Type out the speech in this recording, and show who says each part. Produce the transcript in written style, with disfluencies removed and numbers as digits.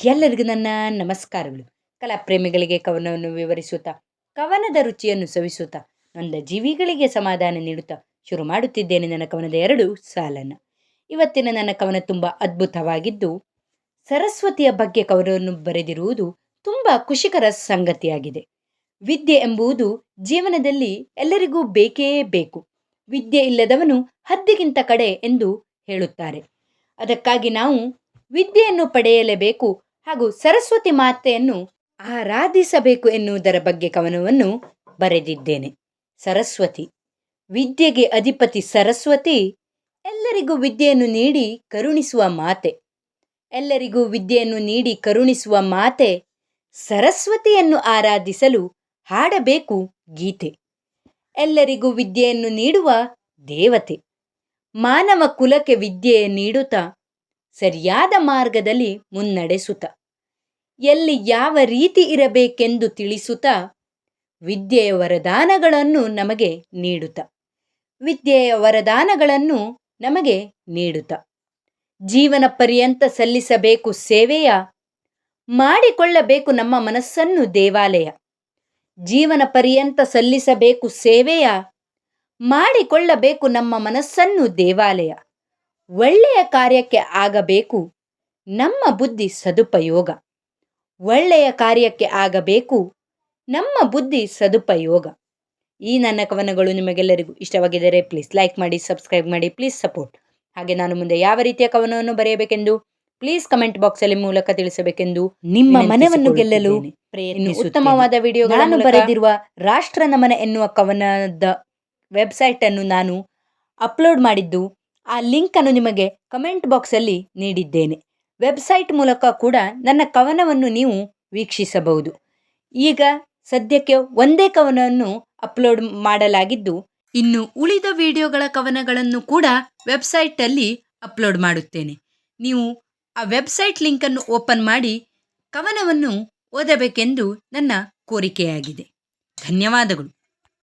Speaker 1: ಎಲ್ಲರಿಗೂ ನನ್ನ ನಮಸ್ಕಾರಗಳು. ಕಲಾಪ್ರೇಮಿಗಳಿಗೆ ಕವನವನ್ನು ವಿವರಿಸುತ್ತಾ, ಕವನದ ರುಚಿಯನ್ನು ಸವಿಸುತ್ತಾ, ನೊಂದ ಜೀವಿಗಳಿಗೆ ಸಮಾಧಾನ ನೀಡುತ್ತಾ ಶುರು ಮಾಡುತ್ತಿದ್ದೇನೆ ನನ್ನ ಕವನದ 2 ಸಾಲನ್ನು. ಇವತ್ತಿನ ನನ್ನ ಕವನ ತುಂಬ ಅದ್ಭುತವಾಗಿದ್ದು, ಸರಸ್ವತಿಯ ಬಗ್ಗೆ ಕವನವನ್ನು ಬರೆದಿರುವುದು ತುಂಬ ಖುಷಿಕರ ಸಂಗತಿಯಾಗಿದೆ. ವಿದ್ಯೆ ಎಂಬುದು ಜೀವನದಲ್ಲಿ ಎಲ್ಲರಿಗೂ ಬೇಕೇ ಬೇಕು. ವಿದ್ಯೆ ಇಲ್ಲದವನು ಹದ್ದಿಗಿಂತ ಕಡೆ ಎಂದು ಹೇಳುತ್ತಾರೆ. ಅದಕ್ಕಾಗಿ ನಾವು ವಿದ್ಯೆಯನ್ನು ಪಡೆಯಲೇಬೇಕು ಹಾಗೂ ಸರಸ್ವತಿ ಮಾತೆಯನ್ನು ಆರಾಧಿಸಬೇಕು ಎನ್ನುವುದರ ಬಗ್ಗೆ ಕವನವನ್ನು ಬರೆದಿದ್ದೇನೆ. ಸರಸ್ವತಿ, ವಿದ್ಯೆಗೆ ಅಧಿಪತಿ ಸರಸ್ವತಿ, ಎಲ್ಲರಿಗೂ ವಿದ್ಯೆಯನ್ನು ನೀಡಿ ಕರುಣಿಸುವ ಮಾತೆ. ಎಲ್ಲರಿಗೂ ವಿದ್ಯೆಯನ್ನು ನೀಡಿ ಕರುಣಿಸುವ ಮಾತೆ ಸರಸ್ವತಿಯನ್ನು ಆರಾಧಿಸಲು ಹಾಡಬೇಕು ಗೀತೆ. ಎಲ್ಲರಿಗೂ ವಿದ್ಯೆಯನ್ನು ನೀಡುವ ದೇವತೆ, ಮಾನವ ಕುಲಕ್ಕೆ ವಿದ್ಯೆ ನೀಡುತ್ತಾ ಸರಿಯಾದ ಮಾರ್ಗದಲ್ಲಿ ಮುನ್ನಡೆಸುತ್ತ, ಎಲ್ಲಿ ಯಾವ ರೀತಿ ಇರಬೇಕೆಂದು ತಿಳಿಸುತ್ತಾ, ವಿದ್ಯೆಯ ವರದಾನಗಳನ್ನು ನಮಗೆ ನೀಡುತ್ತ, ವಿದ್ಯೆಯ ವರದಾನಗಳನ್ನು ನಮಗೆ ನೀಡುತ್ತ, ಜೀವನ ಪರ್ಯಂತ ಸಲ್ಲಿಸಬೇಕು ಸೇವೆಯ, ಮಾಡಿಕೊಳ್ಳಬೇಕು ನಮ್ಮ ಮನಸ್ಸನ್ನು ದೇವಾಲಯ. ಜೀವನ ಪರ್ಯಂತ ಸಲ್ಲಿಸಬೇಕು ಸೇವೆಯ, ಮಾಡಿಕೊಳ್ಳಬೇಕು ನಮ್ಮ ಮನಸ್ಸನ್ನು ದೇವಾಲಯ. ಒಳ್ಳೆಯ ಕಾರ್ಯಕ್ಕೆ ಆಗಬೇಕು ನಮ್ಮ ಬುದ್ಧಿ ಸದುಪಯೋಗ. ಒಳ್ಳೆಯ ಕಾರ್ಯಕ್ಕೆ ಆಗಬೇಕು ನಮ್ಮ ಬುದ್ಧಿ ಸದುಪಯೋಗ. ಈ ನನ್ನ ಕವನಗಳು ನಿಮಗೆಲ್ಲರಿಗೂ ಇಷ್ಟವಾಗಿದ್ದರೆ ಪ್ಲೀಸ್ ಲೈಕ್ ಮಾಡಿ, ಸಬ್ಸ್ಕ್ರೈಬ್ ಮಾಡಿ, ಪ್ಲೀಸ್ ಸಪೋರ್ಟ್. ಹಾಗೆ ನಾನು ಮುಂದೆ ಯಾವ ರೀತಿಯ ಕವನವನ್ನು ಬರೆಯಬೇಕೆಂದು ಪ್ಲೀಸ್ ಕಮೆಂಟ್ ಬಾಕ್ಸಲ್ಲಿ ಮೂಲಕ ತಿಳಿಸಬೇಕೆಂದು ನಿಮ್ಮ ಮನವನ್ನು ಗೆಲ್ಲಲು ಪ್ರಯತ್ನಿಸುತ್ತೇನೆ. ಉತ್ತಮವಾದ ವಿಡಿಯೋ ನಾನು ಬರೆದಿರುವ ರಾಷ್ಟ್ರ ನಮನ ಎನ್ನುವ ಕವನದ ವೆಬ್ಸೈಟನ್ನು ನಾನು ಅಪ್ಲೋಡ್ ಮಾಡಿದ್ದು, ಆ ಲಿಂಕನ್ನು ನಿಮಗೆ ಕಮೆಂಟ್ ಬಾಕ್ಸಲ್ಲಿ ನೀಡಿದ್ದೇನೆ. ವೆಬ್ಸೈಟ್ ಮೂಲಕ ಕೂಡ ನನ್ನ ಕವನವನ್ನು ನೀವು ವೀಕ್ಷಿಸಬಹುದು. ಈಗ ಸದ್ಯಕ್ಕೆ ಒಂದೇ ಕವನವನ್ನು ಅಪ್ಲೋಡ್ ಮಾಡಲಾಗಿದ್ದು, ಇನ್ನು ಉಳಿದ ವಿಡಿಯೋಗಳ ಕವನಗಳನ್ನು ಕೂಡ ವೆಬ್ಸೈಟಲ್ಲಿ ಅಪ್ಲೋಡ್ ಮಾಡುತ್ತೇನೆ. ನೀವು ಆ ವೆಬ್ಸೈಟ್ ಲಿಂಕನ್ನು ಓಪನ್ ಮಾಡಿ ಕವನವನ್ನು ಓದಬೇಕೆಂದು ನನ್ನ ಕೋರಿಕೆಯಾಗಿದೆ. ಧನ್ಯವಾದಗಳು.